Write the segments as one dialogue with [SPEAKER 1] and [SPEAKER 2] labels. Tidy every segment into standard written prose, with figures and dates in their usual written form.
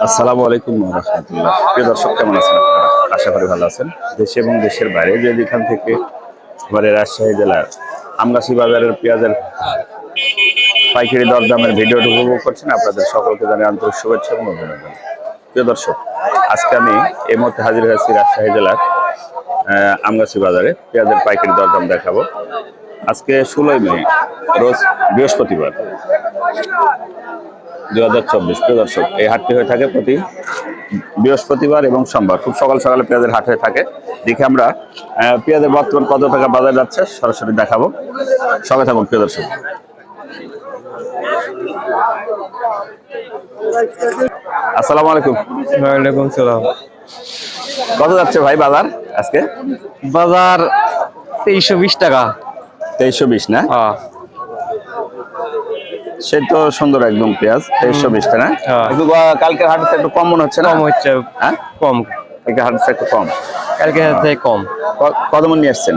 [SPEAKER 1] আসসালামু আলাইকুম ওয়া রাহমাতুল্লাহ। প্রিয় দর্শক, কেমন আছেন আপনারা? আশা করি ভালো আছেন। দেশে এবং দেশের বাইরে যে যেখান থেকে আমাদের রাজশাহী জেলার আমগাছি বাজারের পেঁয়াজের পাইকারি দরদামের ভিডিওটি উপভোগ করছেন, আপনাদের সকলকে জানাই আন্তরিক শুভেচ্ছা এবং অভিনন্দন। প্রিয় দর্শক, আজকে আমি এই মুহূর্তে হাজির হয়েছি রাজশাহী জেলার আমগাছি বাজারে পেঁয়াজের পাইকারি দরদাম দেখাবো। আজকে 16 মে, রোজ বৃহস্পতিবার 2024। প্রিয় দর্শক, এই হাটটি হয়ে থাকে প্রতি বৃহস্পতিবার এবং সোমবার। খুব সকাল সকালে পেঁয়াজের হাট হয়ে থাকে। দেখে আমরা পেঁয়াজের বর্তমান কত টাকা বাজার যাচ্ছে সরাসরি দেখাবো। সঙ্গে থাকুন প্রিয় দর্শক। আসসালামু আলাইকুম।
[SPEAKER 2] ওয়ালাইকুম সালাম।
[SPEAKER 1] কত যাচ্ছে ভাই বাজার আজকে?
[SPEAKER 2] বাজার 2320 টাকা।
[SPEAKER 1] 2320 না?
[SPEAKER 2] হ্যাঁ।
[SPEAKER 1] সে তো সুন্দর একদম পেঁয়াজ। 2320 টাকা না? একটু কালকের হাটে একটু কম মনে হচ্ছে না?
[SPEAKER 2] কম হচ্ছে।
[SPEAKER 1] হ্যাঁ,
[SPEAKER 2] কম।
[SPEAKER 1] কালকে হাটে একটু কম।
[SPEAKER 2] কালকে হাটে কম।
[SPEAKER 1] কত মন নিয়ে আসছেন?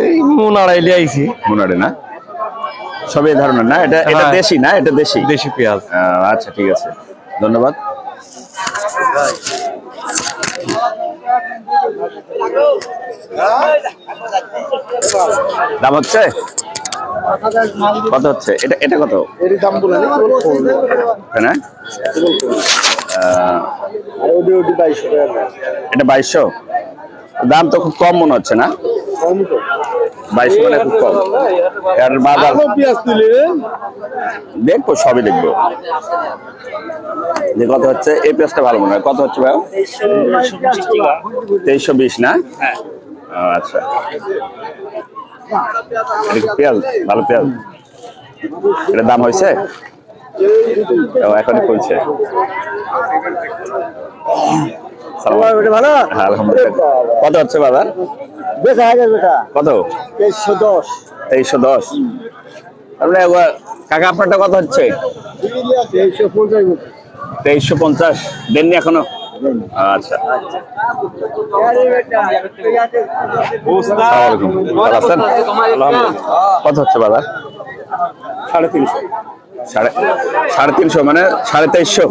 [SPEAKER 2] এই মন আড়াইলে আইছি।
[SPEAKER 1] মনারে না? সব এই ধরনের না? এটা দেশি না? এটা দেশি?
[SPEAKER 2] দেশি পেঁয়াজ।
[SPEAKER 1] আচ্ছা, ঠিক আছে, ধন্যবাদ। দাম হচ্ছে কত হচ্ছে? এটা কত? না, এটা 2200। দাম তো খুব কম মনে হচ্ছে না? 2200 মানে খুব কম। এর বাজার দেখবো, সবই দেখবো যে কত হচ্ছে। এই পেঁয়াজটা ভালো মনে হয়। কত হচ্ছে ভাই? 2320 না? আচ্ছা, পেঁয়াজ ভালো পেঁয়াজ। এটার দাম হয়েছে? এখনই বলছে। কত হচ্ছে বাজার? কত? 2310। কাকা, আপনারটা কত হচ্ছে? 2350। দেননি এখনো? আচ্ছা, ভালো আছেন? কত হচ্ছে বাজার? 350। 350 মানে 2350।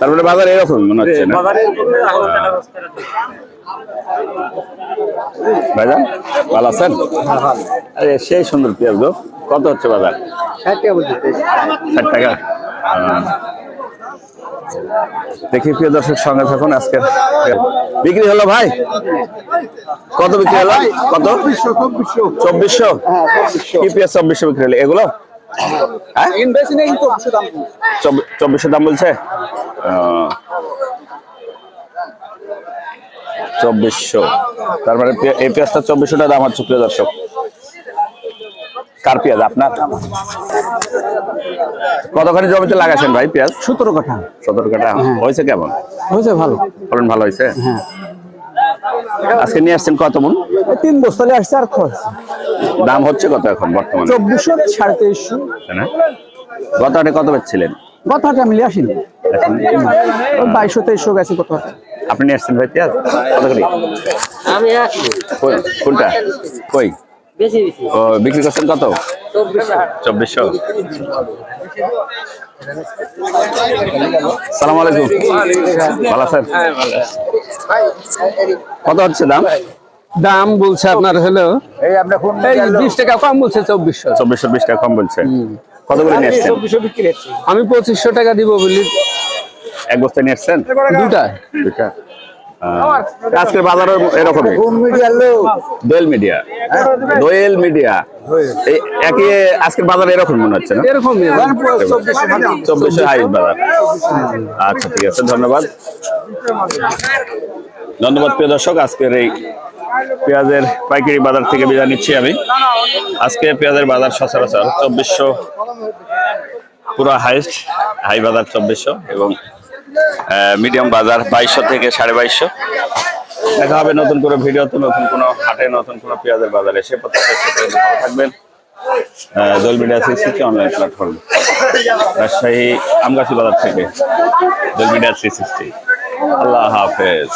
[SPEAKER 1] তারপরে বাজার এরকম মনে হচ্ছে না? ভাইজান ভালো আছেন? আরে সেই সুন্দর পেঁয়াজ গো। কত হচ্ছে বাজার? 60 টাকা। দেখি প্রিয় দর্শক, সঙ্গে থাকুন। আজকে বিক্রি হলো ভাই? কত বিক্রি হলো? কত? 2400। কি পেঁয়াজ 2400 বিক্রি হলো? এগুলো 2400 দাম বলছে? 2400। তার মানে এই পেঁয়াজটা 2400 টাকা দাম হচ্ছে। প্রিয় দর্শক, কার পেঁয়াজ? আপনার? কতখানি জমিতে লাগাইছেন ভাই পেঁয়াজ?
[SPEAKER 2] 17 কাঠা।
[SPEAKER 1] 17 কাঠা। হয়েছে কেমন?
[SPEAKER 2] হয়েছে ভালো।
[SPEAKER 1] ফলন ভালো হয়েছে?
[SPEAKER 2] হ্যাঁ।
[SPEAKER 1] আজকে নিয়ে আসছেন কত মন?
[SPEAKER 2] 3 বস্তা নিয়ে আসছে। আর খরচ
[SPEAKER 1] দাম হচ্ছে কত এখন বর্তমানে?
[SPEAKER 2] 2400, 2350।
[SPEAKER 1] গত হাটে কত বেচছিলেন?
[SPEAKER 2] গত হাটে আমি আসিনি। 2200-2300 গেছে গত হাটে।
[SPEAKER 1] আপনি নিয়ে আসছেন ভাই পেঁয়াজ? কত করে?
[SPEAKER 3] আমি আসি।
[SPEAKER 1] কোনটা? কই? ও, বিক্রি করছেন কত? 2400। সালাম আলাইকুম। ভালো আছেন? কত হচ্ছে দাম?
[SPEAKER 2] দাম বলছে আপনার হলো 20 টাকা কম বলছে। 2400।
[SPEAKER 1] 2420 টাকা কম বলছে। কত করে নিয়ে আসছেন?
[SPEAKER 2] আমি 2500 টাকা দিব বলি।
[SPEAKER 1] এক বস্তা নিয়ে আসছেন?
[SPEAKER 2] দুটা।
[SPEAKER 1] আজকের বাজার এরকমই। দোয়েল মিডিয়া, দোয়েল মিডিয়া এই একই। আজকের বাজার এরকম মনে হচ্ছে না?
[SPEAKER 2] এরকমই
[SPEAKER 1] 2400 হাই বাজার। আচ্ছা, ঠিক আছে, ধন্যবাদ। ধন্যবাদ প্রিয় দর্শক। আজকের এই পেঁয়াজের পাইকারি বাজার থেকে বিদায় নিচ্ছি আমি। আজকে পেঁয়াজের বাজার সচরাচর 2400, পুরো হাইস্ট হাই বাজার 2400 এবং মিডিয়াম বাজার 2200 থেকে 2250। দেখা হবে নতুন করে ভিডিওতে, নতুন কোনো হাটে, নতুন কোনো পেঁয়াজের বাজারে। সে প্রত্যেকটা ভালো থাকবেন। Doel media 360 online platform, Rajshahi Amgachhi বাজার থেকে দোয়েল মিডিয়া 360। আল্লাহ হাফেজ।